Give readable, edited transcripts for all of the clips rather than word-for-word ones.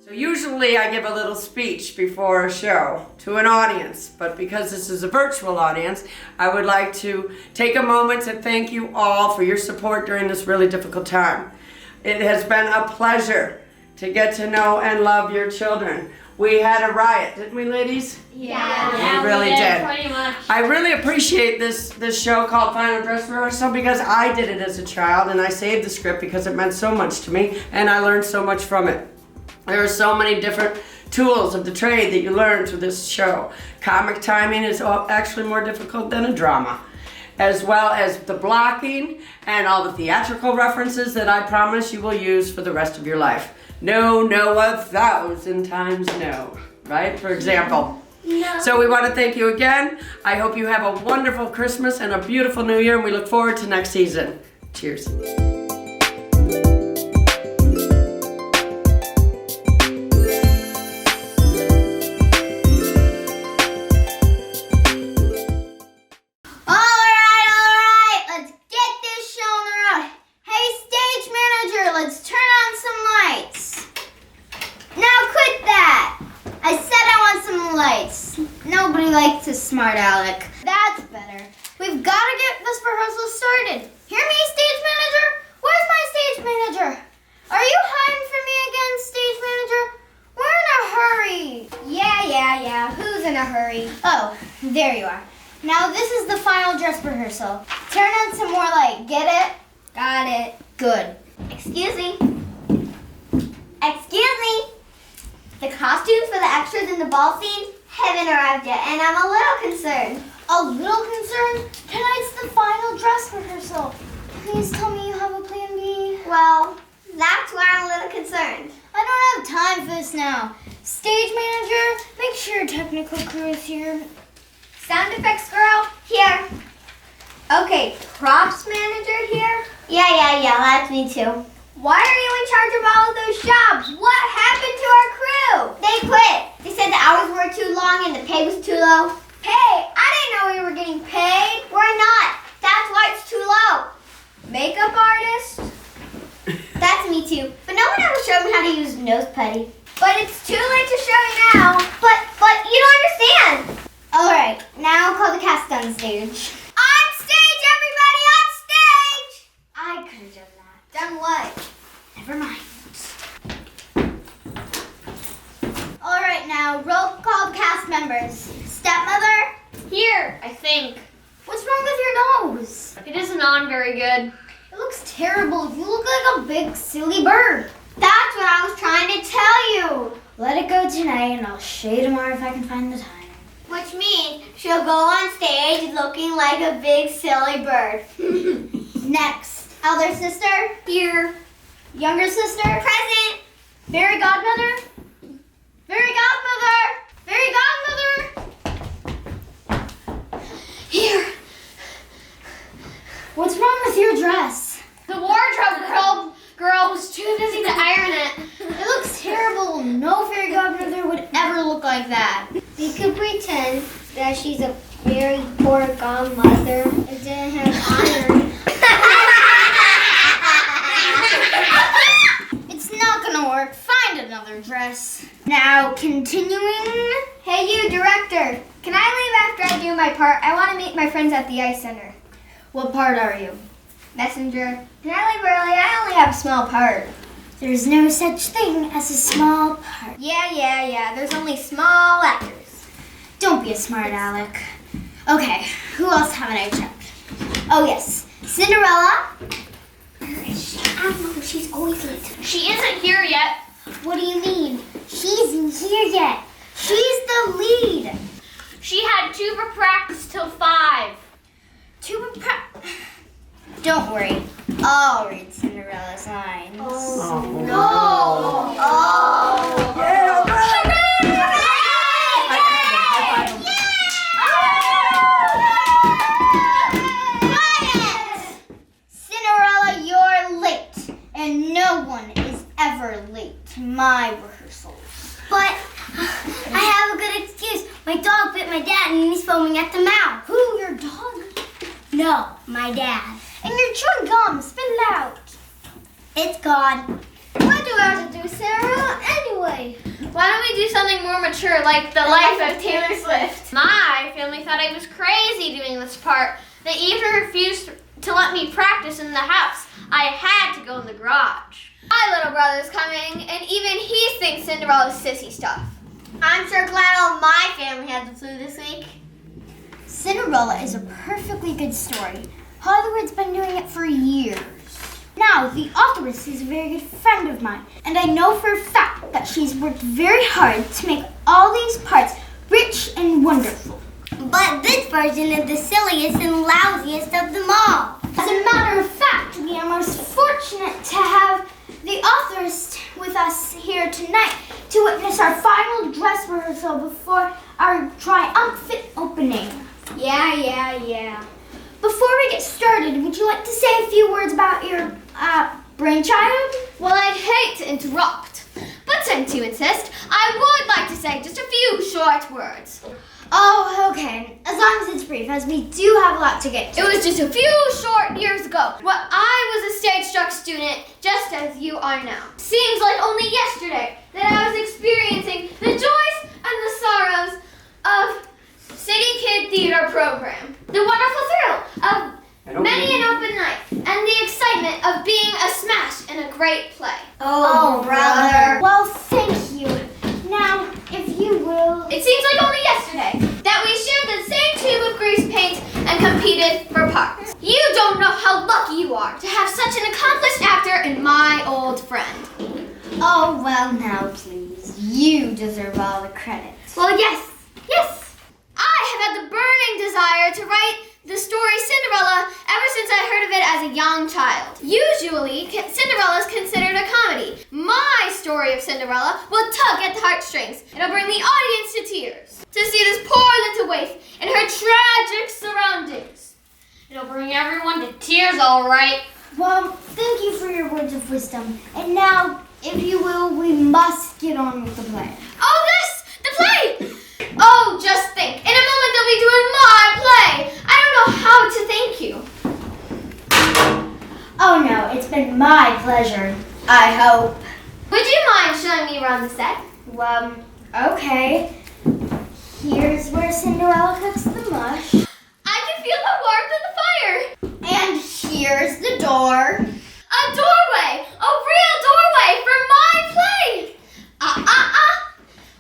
So usually I give a little speech before a show to an audience, but because this is a virtual audience, I would like to take a moment to thank you all for your support during this really difficult time. It has been a pleasure to get to know and love your children. We had a riot, didn't we, ladies? Yeah, we really did. Pretty much. I really appreciate this show called Final Dress Rehearsal because I did it as a child and I saved the script because it meant so much to me and I learned so much from it. There are so many different tools of the trade that you learn through this show. Comic timing is actually more difficult than a drama, as well as the blocking and all the theatrical references that I promise you will use for the rest of your life. No, 1,000 times no, right? For example. No. So we want to thank you again. I hope you have a wonderful Christmas and a beautiful New Year, and we look forward to next season. Cheers. Nobody likes a smart aleck. That's better. We've got to get this rehearsal started. Hear me, stage manager? Where's my stage manager? Are you hiding from me again, stage manager? We're in a hurry. Yeah. Who's in a hurry? Oh, there you are. Now this is the final dress rehearsal. Turn on some more light. Get it? Got it. Good. Excuse me. The costumes for the extras in the ball scene haven't arrived yet, and I'm a little concerned. A little concerned? Tonight's the final dress rehearsal. Please tell me you have a plan B. Well, that's why I'm a little concerned. I don't have time for this now. Stage manager, make sure your technical crew is here. Sound effects girl, here. Okay, props manager here? Yeah, that's me too. Why are you in charge of all of those jobs? What happened to our crew? They quit. They said the hours were too long and the pay was too low. Pay? I didn't know we were getting paid. We're not. That's why it's too low. Makeup artist? That's me too. But no one ever showed me how to use nose putty. But it's too late to show you now. But you don't understand. All right, now call the cast on stage. On stage, everybody, on stage! I could have done that. Done what? Never mind. All right, now roll call cast members. Stepmother? Here, I think. What's wrong with your nose? It isn't on very good. It looks terrible. You look like a big silly bird. That's what I was trying to tell you. Let it go tonight and I'll show you tomorrow if I can find the time. Which means she'll go on stage looking like a big silly bird. Next. Elder sister? Here. Younger sister? Present. Fairy godmother? Fairy godmother! Fairy godmother! Here. What's wrong with your dress? The wardrobe girl was too busy to iron it. It looks terrible. No fairy godmother would ever look like that. We could pretend that she's a very poor godmother and didn't have iron. It's not gonna work. Find another dress. Now, continuing. Hey, you, director. Can I leave after I do my part? I want to meet my friends at the ice center. What part are you? Messenger. Can I leave early? I only have a small part. There's no such thing as a small part. Yeah. There's only small actors. Don't be a smart aleck. Okay, who else haven't I checked? Oh, yes. Cinderella. Where is she? I don't know. She's always late. She isn't here yet. What do you mean? She isn't here yet. She's the lead. She had tuba practice till 5. Don't worry. I'll read Cinderella's lines. Oh, No. Oh. Yeah, right. Quiet! Cinderella, you're late. And no one is ever late to my rehearsals. But I have a good excuse. My dog bit my dad and he's foaming at the mouth. Who, your dog? No, my dad. And your chewing gum, spit it out. It's gone. What do I have to do, Sarah, anyway? do something more mature, like the life of Taylor Swift. My family thought I was crazy doing this part. They even refused to let me practice in the house. I had to go in the garage. My little brother's coming, and even he thinks Cinderella's sissy stuff. I'm sure glad all my family had the flu this week. Cinderella is a perfectly good story. Hollywood's been doing it for years. Now, the authoress is a very good friend of mine, and I know for a fact that she's worked very hard to make all these parts rich and wonderful. But this version is the silliest and lousiest of them all. As a matter of fact, we are most fortunate to have the authoress with us here tonight to witness our final dress rehearsal before our triumphant opening. Yeah. Before we get started, would you like to say a few words about your brainchild? Well, I'd hate to interrupt, but since you insist, I would like to say just a few short words. Oh, okay. As long as it's brief, as we do have a lot to get to. It was just a few short years ago when I was a stage-struck student, just as you are now. Seems like only yesterday that I was experiencing the joys and the sorrows of City Kid Theater Program. The wonderful thrill of many an open night and the excitement of being a smash in a great play. Oh, brother. Well, thank you. Now, if you will... It seems like only yesterday that we shared the same tube of grease paint and competed for parts. You don't know how lucky you are to have such an accomplished actor in my old friend. Oh, well, now, please. You deserve all the credit. Well, yes. I have had the burning desire to write the story Cinderella ever since I heard of it as a young child. Usually, Cinderella is considered a comedy. My story of Cinderella will tug at the heartstrings. It'll bring the audience to tears to see this poor little waif in her tragic surroundings. It'll bring everyone to tears, all right. Well, thank you for your words of wisdom. And now, if you will, we must get on with the play. Oh, the play! Oh, just think. In a moment, they'll be doing my play. I don't know how to thank you. Oh, no, it's been my pleasure, I hope. Would you mind showing me around the set? Well, okay. Here's where Cinderella cooks the mush. I can feel the warmth of the fire. And here's the door. A doorway! A real doorway for my play!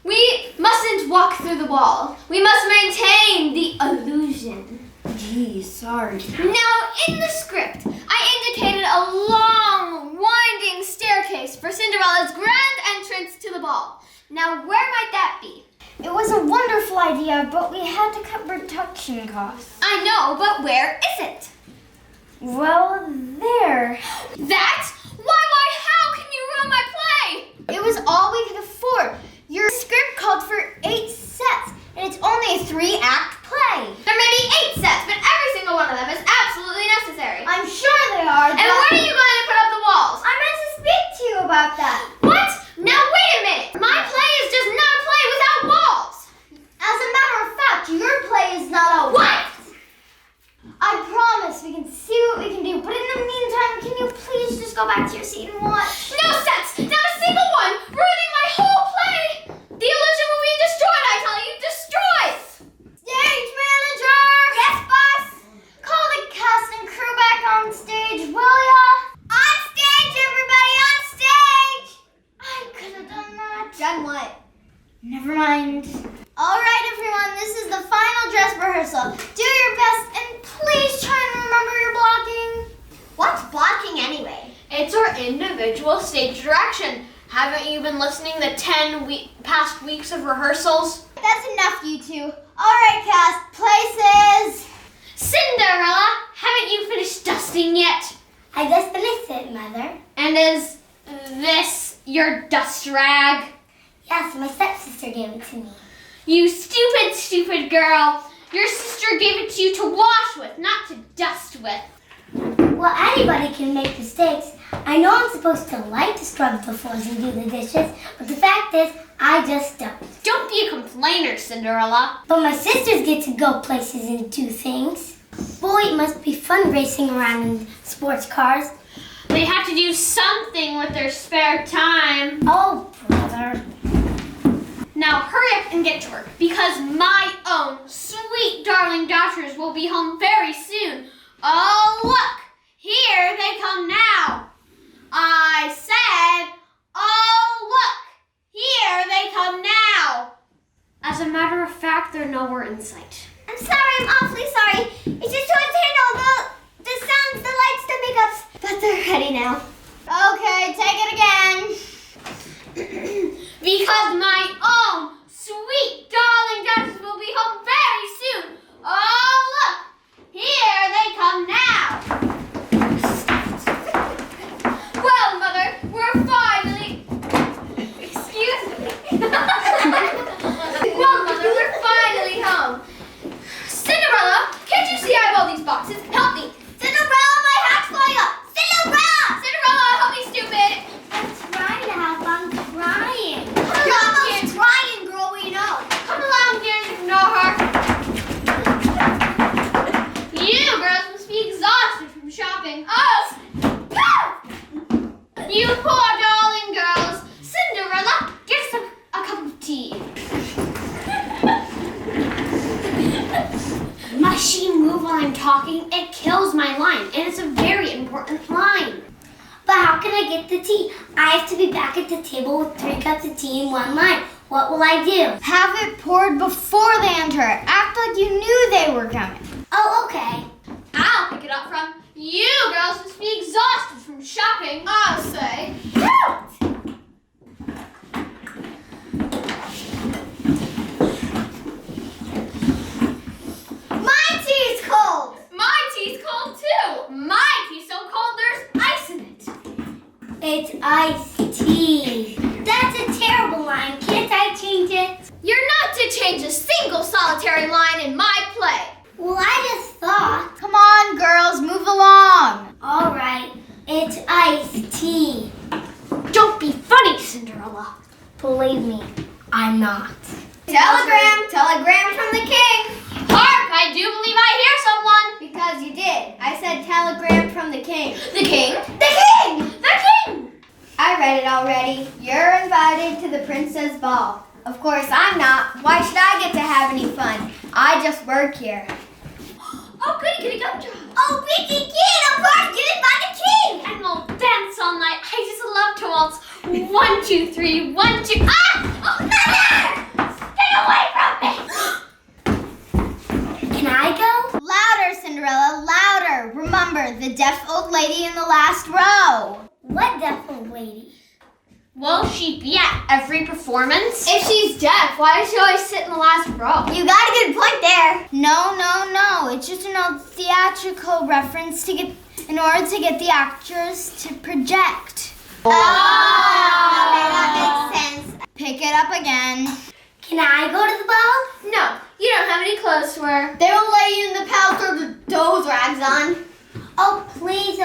We mustn't walk through the wall. We must maintain the illusion. Gee, sorry. Now, in the script, I indicated a long, winding staircase for Cinderella's grand entrance to the ball. Now, where might that be? It was a wonderful idea, but we had to cut production costs. I know, but where is it? Well, there. That? Why, how can you ruin my play? It was all we could afford. Your script called for 8 sets, and it's only a 3-act play. There may be 8 sets, but every single one of them is absolutely necessary. I'm sure they are. And when are you going to put up the walls? I meant to speak to you about that. What? Now wait a minute. My play is just not a play without walls. As a matter of fact, your play is not a What? I promise we can see what we can do, but in the meantime, can you please just go back to your seat and watch? No sets! Not a single one! Ruining my whole play! The illusion will be destroyed, I tell you! Destroyed! Stage manager! Yes, boss? Call the cast and crew back on stage, will ya? On stage, everybody, on stage! I could have done that. Done what? Never mind. All right, everyone, this is the final dress rehearsal. Do your best and please try and remember your blocking. What's blocking anyway? It's our individual stage direction. Haven't you been listening to the past weeks of rehearsals? That's enough, you two. All right, cast, places. Cinderella, haven't you finished dusting yet? I just finished it, Mother. And is this your dust rag? Yes, my stepsister gave it to me. You stupid girl. Your sister gave it to you to wash with, not to dust with. Well, anybody can make mistakes. I know I'm supposed to like to scrub the floors and do the dishes, but the fact is, I just don't. Don't be a complainer, Cinderella. But my sisters get to go places and do things. Boy, it must be fun racing around in sports cars. They have to do something with their spare time. Oh, brother. up and get to work because my own sweet darling daughters will be home very soon. Oh, look! Here they come now. I said, oh, look! Here they come now. As a matter of fact, they're nowhere in sight. I'm sorry, I'm awfully sorry. It's just hard to handle the sounds, the lights, the makeups. But they're ready now. Okay, take it again. Because my own sweet darling daughters will be home very soon. Oh, look! Here they come now. Well, Mother, we're finally... Excuse me. Well, Mother, we're finally home. Cinderella, can't you see I have all these boxes? Help me. Cinderella, my hat's flying up. Cinderella! Cinderella, help me, stupid. I'm trying to help. I'm trying. Come You're along, almost dear. trying, girl. We know. Come along, dear, and ignore her. You girls must be exhausted from shopping. Oh! You poor darling girls. Cinderella, get us a cup of tea. Must she move while I'm talking? It kills my line, and it's a very important line. But how can I get the tea? I have to be back at the table with 3 cups of tea in one line. What will I do? Have it poured before they enter. Act like you knew they were coming. Oh, okay. I'll pick it up from you girls must be exhausted from shopping. I'll say. My tea's cold. My tea's cold too. My tea's so cold there's ice in it. It's iced tea. That's a terrible line. Can't I change it? You're not to change a single solitary line in my play. Well, I just thought. Come on, girls, move along. All right. It's iced tea. Don't be funny, Cinderella. Believe me, I'm not. Telegram from the king. Hark, I do believe I hear someone. Because you did. I said telegram from the king. The king? The king! The king! I read it already. You're invited to the princess ball. Of course, I'm not. Why should I get to have any fun? I just work here. Oh, goody, gumdrop. Oh, Vicky, get a part given by the king! And we'll dance all night. I just love to waltz. 1, 2, 3, 1, 2. Ah! Oh, Mother! Stay away from me! Can I go? Louder, Cinderella, louder. Remember, the deaf old lady in the last row. What deaf old lady? Will she be at every performance? If she's deaf, Why does she always sit in the last row? you got a good point there. No. It's just an old theatrical reference to get in order to get the actors to project. Oh, Okay, that makes sense. Pick it up again. Can I go to the ball? No, you don't have any clothes to wear. They will lay you in the palace or the those rags on. Oh, please,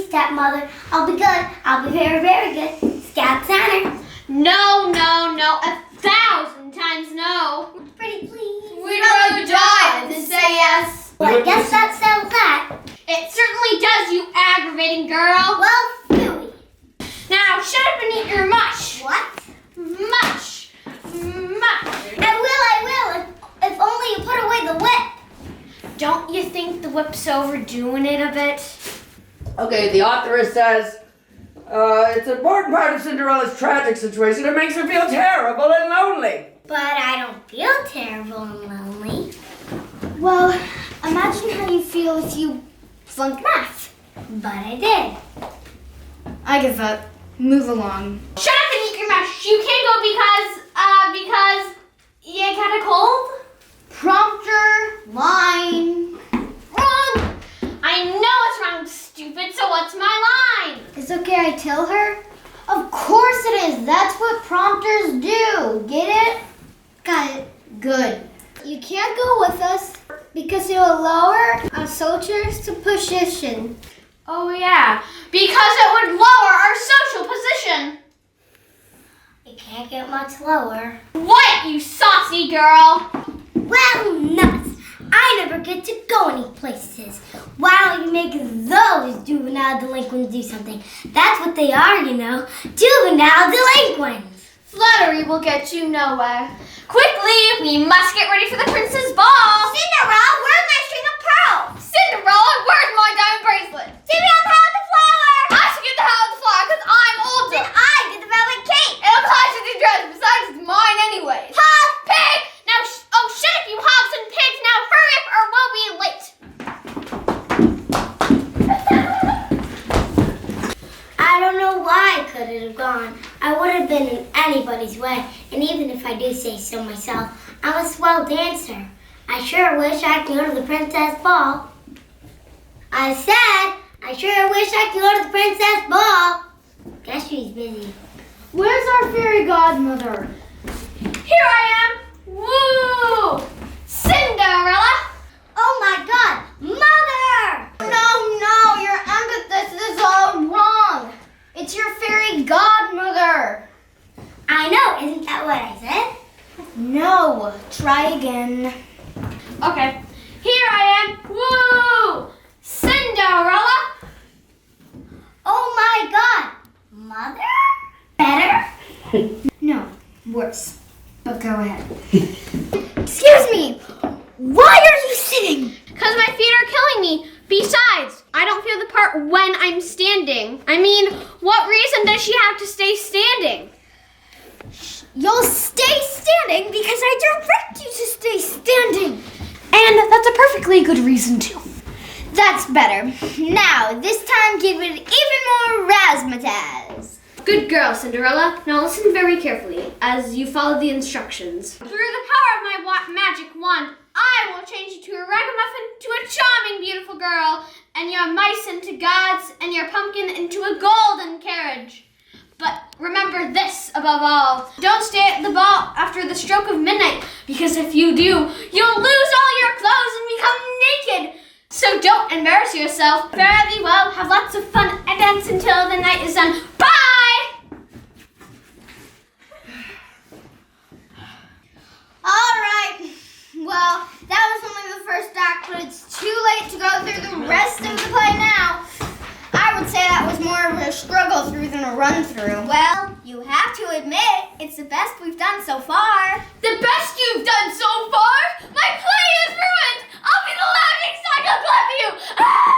stepmother. I'll be good. I'll be very, very good. Scout center. No, 1,000 times no. Pretty please. We'd rather die than say yes. Well, I guess that settles that. It certainly does, you aggravating girl. Well, phooey. Now shut up and eat your mush. What? Mush. I will. If only you put away the whip. Don't you think the whip's overdoing it a bit? Okay, the author says, it's an important part of Cinderella's tragic situation. It makes her feel terrible and lonely. But I don't feel terrible and lonely. Well, imagine how you feel if you flunked math. But I did. I give up. Move along. Shut up and eat your mush. You can't go because you got a cold? Prompter, line. Wrong. I know it's wrong, stupid, so what's my line? It's okay, I tell her. Of course it is. That's what prompters do. Get it? Got it. Good. You can't go with us because it will lower our soldiers to position. Oh yeah, because it would lower our social position. It can't get much lower. What, you saucy girl? Well, nuts. I never get to go any places. Why don't you make those juvenile delinquents do something? That's what they are, you know. Juvenile delinquents. Flattery will get you nowhere. Quickly, we must get ready for the princess ball. Cinderella, where's my string of pearls? Cinderella, where's my diamond bracelet? Give me the hat with the flower. I should get the hat with the flower because I'm older. Then I get the velvet cake. And I'm tied to the dress. Besides, it's mine anyways. Hog. Pig! Now, shut up, you hogs and pigs. Now hurry up or we'll be late. I don't know why I couldn't have gone. I would have been in anybody's way. And even if I do say so myself, I'm a swell dancer. I sure wish I could go to the princess ball. I said, I sure wish I could go to the princess ball. Guess she's busy. Where's our fairy godmother? Here I am. Woo! Cinderella! Oh my God, Mother! No, your emphasis is all wrong. It's your fairy godmother. I know, isn't that what I said? No, try again. Okay. Here I am. Woo! Cinderella! Oh my God, Mother? Better? No, worse. But go ahead. Excuse me. Why are you sitting? Because my feet are killing me. Besides, I don't feel the part when I'm standing. I mean, what reason does she have to stay standing? You'll stay standing because I direct you to stay standing. And that's a perfectly good reason too. That's better. Now, this time give it even more razzmatazz. Good girl, Cinderella. Now listen very carefully as you follow the instructions. Through the power of my magic wand, I will change you to a ragamuffin to a charming, beautiful girl, and your mice into gods, and your pumpkin into a golden carriage. But remember this above all. Don't stay at the ball after the stroke of midnight, because if you do, you'll lose all your clothes and become naked. So don't embarrass yourself. Fare thee well, have lots of fun, and dance until the night is done. Bye! All right. Well, that was only the first act, but it's too late to go through the rest of the play now. I would say that was more of a struggle through than a run through. Well, you have to admit, it's the best we've done so far. The best you've done so far? My play is ruined! I'll be the laughing stock of you! Ah!